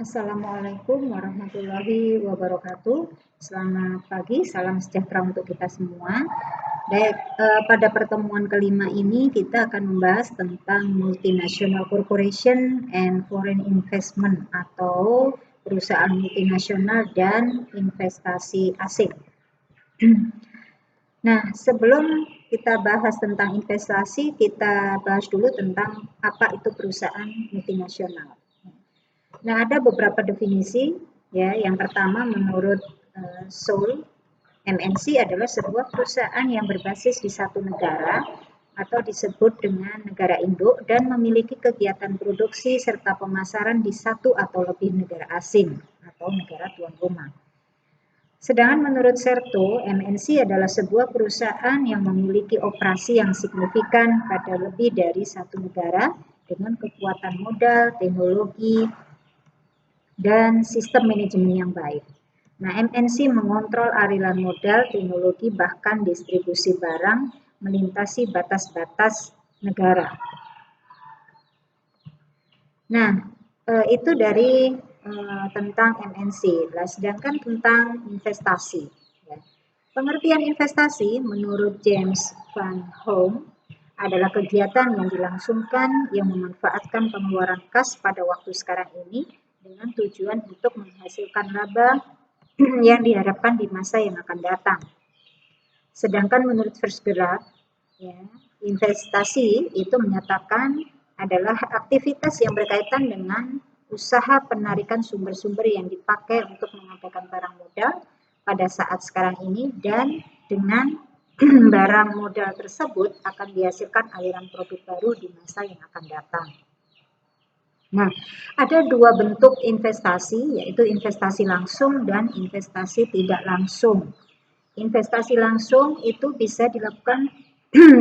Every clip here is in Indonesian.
Assalamualaikum warahmatullahi wabarakatuh. Selamat pagi, salam sejahtera untuk kita semua. Baik, pada pertemuan kelima ini kita akan membahas tentang multinational corporation and foreign investment atau perusahaan multinasional dan investasi asing. Nah, sebelum kita bahas tentang investasi, kita bahas dulu tentang apa itu perusahaan multinasional. Nah, ada beberapa definisi ya. Yang pertama menurut Seoul, MNC adalah sebuah perusahaan yang berbasis di satu negara atau disebut dengan negara induk dan memiliki kegiatan produksi serta pemasaran di satu atau lebih negara asing atau negara tuan rumah. Sedangkan menurut Serto, MNC adalah sebuah perusahaan yang memiliki operasi yang signifikan pada lebih dari satu negara dengan kekuatan modal, teknologi, dan sistem manajemen yang baik. Nah, MNC mengontrol aliran modal, teknologi, bahkan distribusi barang melintasi batas-batas negara. Nah, itu dari tentang MNC. Nah, sedangkan tentang investasi. Ya. Pengertian investasi menurut James Van Home adalah kegiatan yang dilangsungkan yang memanfaatkan pengeluaran kas pada waktu sekarang ini dengan tujuan untuk menghasilkan laba yang diharapkan di masa yang akan datang. Sedangkan menurut Versgraf, ya, investasi itu menyatakan adalah aktivitas yang berkaitan dengan usaha penarikan sumber-sumber yang dipakai untuk mengadakan barang modal pada saat sekarang ini, dan dengan barang modal tersebut akan dihasilkan aliran produk baru di masa yang akan datang. Nah, ada dua bentuk investasi, yaitu investasi langsung dan investasi tidak langsung. Investasi langsung itu bisa dilakukan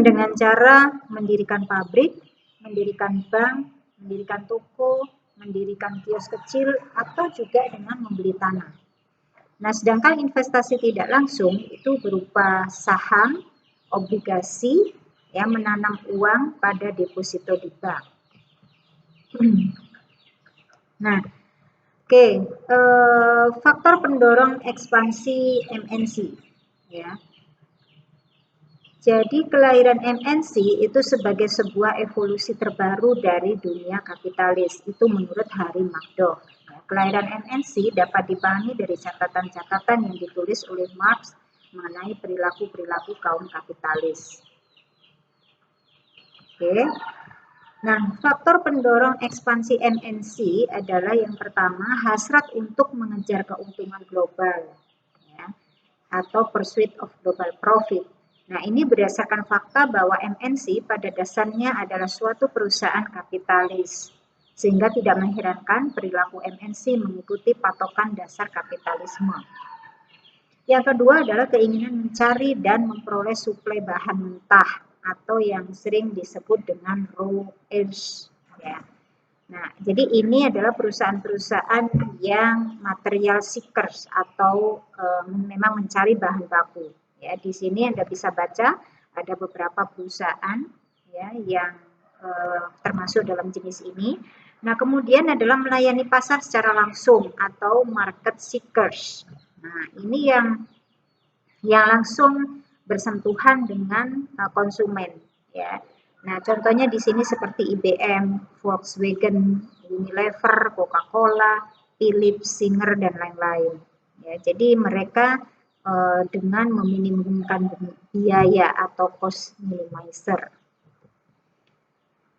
dengan cara mendirikan pabrik, mendirikan bank, mendirikan toko, mendirikan kios kecil, atau juga dengan membeli tanah. Nah, sedangkan investasi tidak langsung itu berupa saham, obligasi, ya, menanam uang pada deposito di bank. Nah, oke, faktor pendorong ekspansi MNC, ya. Jadi kelahiran MNC itu sebagai sebuah evolusi terbaru dari dunia kapitalis, itu menurut Harry Magdoff. Kelahiran MNC dapat dipahami dari catatan-catatan yang ditulis oleh Marx mengenai perilaku-perilaku kaum kapitalis. Oke. Nah, faktor pendorong ekspansi MNC adalah yang pertama, hasrat untuk mengejar keuntungan global, ya, atau pursuit of global profit. Nah, ini berdasarkan fakta bahwa MNC pada dasarnya adalah suatu perusahaan kapitalis, sehingga tidak mengherankan perilaku MNC mengikuti patokan dasar kapitalisme. Yang kedua adalah keinginan mencari dan memperoleh suplai bahan mentah atau yang sering disebut dengan raw edge, ya. Nah, jadi ini adalah perusahaan-perusahaan yang material seekers atau memang mencari bahan baku. Ya, di sini Anda bisa baca ada beberapa perusahaan, ya, yang termasuk dalam jenis ini. Nah, kemudian adalah melayani pasar secara langsung atau market seekers. Nah, ini yang langsung bersentuhan dengan konsumen, ya. Nah, contohnya di sini seperti IBM, Volkswagen, Unilever, Coca-Cola, Philips, Singer, dan lain-lain. Ya, jadi mereka dengan meminimumkan biaya atau cost minimizer.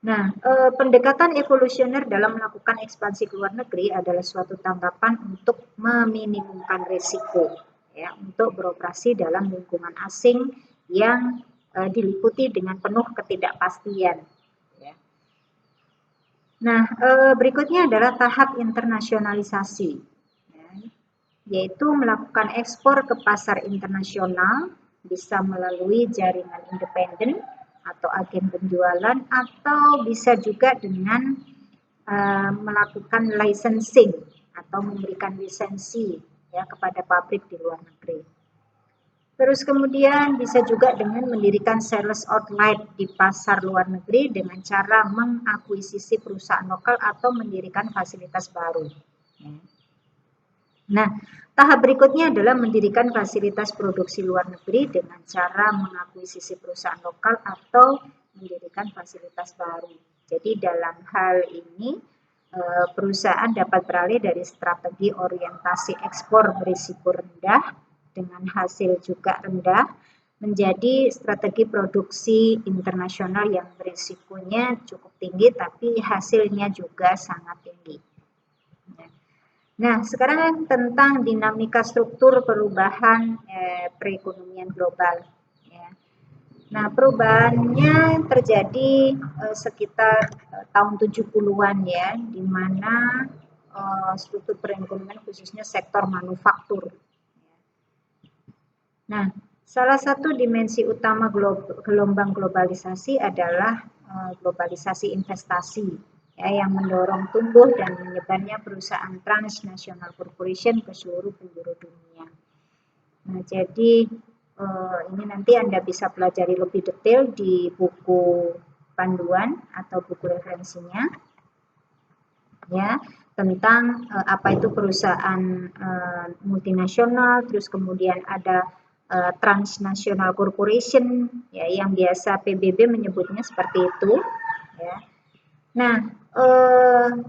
Nah, pendekatan evolusioner dalam melakukan ekspansi ke luar negeri adalah suatu tanggapan untuk meminimumkan risiko, ya, untuk beroperasi dalam lingkungan asing yang diliputi dengan penuh ketidakpastian. Ya. Nah, berikutnya adalah tahap internasionalisasi, ya, yaitu melakukan ekspor ke pasar internasional, bisa melalui jaringan independen atau agen penjualan, atau bisa juga dengan melakukan licensing atau memberikan lisensi, ya, kepada pabrik di luar negeri. Terus kemudian bisa juga dengan mendirikan sales outlet di pasar luar negeri dengan cara mengakuisisi perusahaan lokal atau mendirikan fasilitas baru. Nah, tahap berikutnya adalah mendirikan fasilitas produksi luar negeri dengan cara mengakuisisi perusahaan lokal atau mendirikan fasilitas baru. Jadi dalam hal ini perusahaan dapat beralih dari strategi orientasi ekspor berisiko rendah dengan hasil juga rendah menjadi strategi produksi internasional yang berisikonya cukup tinggi tapi hasilnya juga sangat tinggi. Nah, sekarang tentang dinamika struktur perubahan perekonomian global. Ya. Nah, perubahannya terjadi sekitar tahun 70-an ya, di mana struktur perekonomian khususnya sektor manufaktur. Nah, salah satu dimensi utama gelombang globalisasi adalah globalisasi investasi ya, yang mendorong tumbuh dan menyebarnya perusahaan transnational corporation ke seluruh penjuru dunia. Nah, jadi ini nanti Anda bisa pelajari lebih detail di buku panduan atau buku referensinya ya, tentang apa itu perusahaan multinasional, terus kemudian ada transnational corporation ya, yang biasa PBB menyebutnya seperti itu ya. Nah,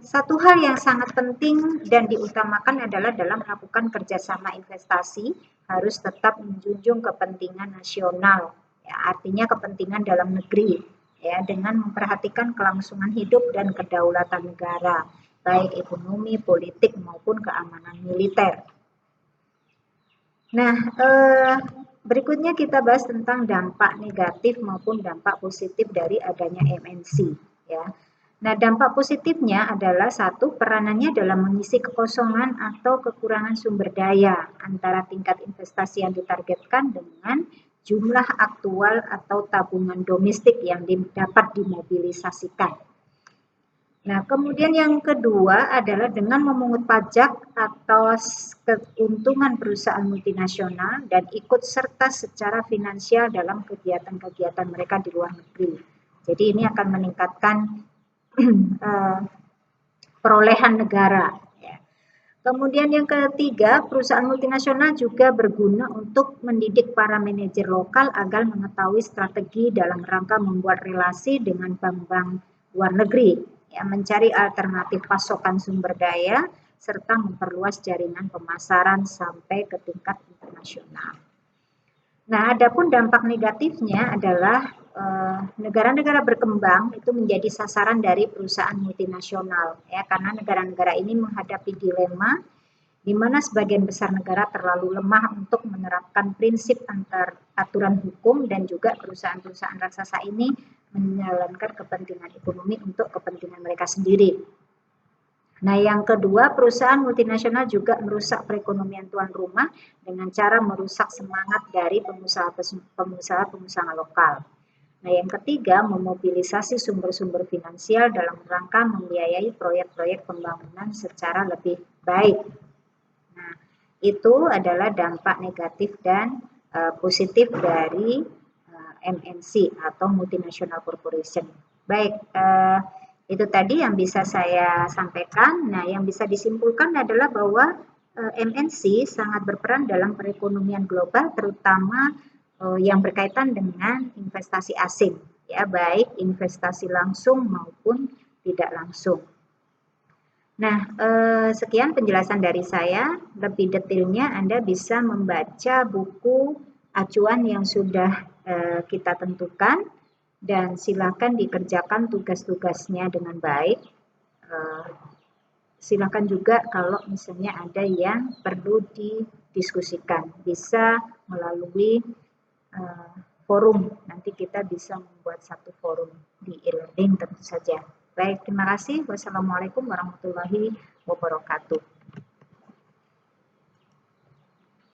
satu hal yang sangat penting dan diutamakan adalah dalam melakukan kerjasama investasi harus tetap menjunjung kepentingan nasional, ya, artinya kepentingan dalam negeri, ya, dengan memperhatikan kelangsungan hidup dan kedaulatan negara, baik ekonomi, politik maupun keamanan militer. Nah, berikutnya kita bahas tentang dampak negatif maupun dampak positif dari adanya MNC, ya. Nah, dampak positifnya adalah satu, peranannya dalam mengisi kekosongan atau kekurangan sumber daya antara tingkat investasi yang ditargetkan dengan jumlah aktual atau tabungan domestik yang dapat dimobilisasikan. Nah, kemudian yang kedua adalah dengan memungut pajak atas keuntungan perusahaan multinasional dan ikut serta secara finansial dalam kegiatan-kegiatan mereka di luar negeri. Jadi ini akan meningkatkan perolehan negara. Kemudian yang ketiga, perusahaan multinasional juga berguna untuk mendidik para manajer lokal agar mengetahui strategi dalam rangka membuat relasi dengan bank-bank luar negeri, ya, mencari alternatif pasokan sumber daya, serta memperluas jaringan pemasaran sampai ke tingkat internasional. Nah, adapun dampak negatifnya adalah negara-negara berkembang itu menjadi sasaran dari perusahaan multinasional, ya, karena negara-negara ini menghadapi dilema di mana sebagian besar negara terlalu lemah untuk menerapkan prinsip antar aturan hukum dan juga perusahaan-perusahaan raksasa ini menjalankan kepentingan ekonomi untuk kepentingan mereka sendiri. Nah, yang kedua, perusahaan multinasional juga merusak perekonomian tuan rumah dengan cara merusak semangat dari pengusaha-pengusaha lokal. Nah, yang ketiga, memobilisasi sumber-sumber finansial dalam rangka membiayai proyek-proyek pembangunan secara lebih baik. Nah, itu adalah dampak negatif dan positif dari MNC atau multinational corporation. Baik, itu tadi yang bisa saya sampaikan. Nah, yang bisa disimpulkan adalah bahwa MNC sangat berperan dalam perekonomian global, terutama yang berkaitan dengan investasi asing, ya, baik investasi langsung maupun tidak langsung. Nah, sekian penjelasan dari saya. Lebih detailnya Anda bisa membaca buku acuan yang sudah kita tentukan dan silakan dikerjakan tugas-tugasnya dengan baik. Silakan juga kalau misalnya ada yang perlu didiskusikan, bisa melalui forum. Nanti kita bisa membuat satu forum di e-learning tentu saja. Baik, terima kasih. Wassalamualaikum warahmatullahi wabarakatuh.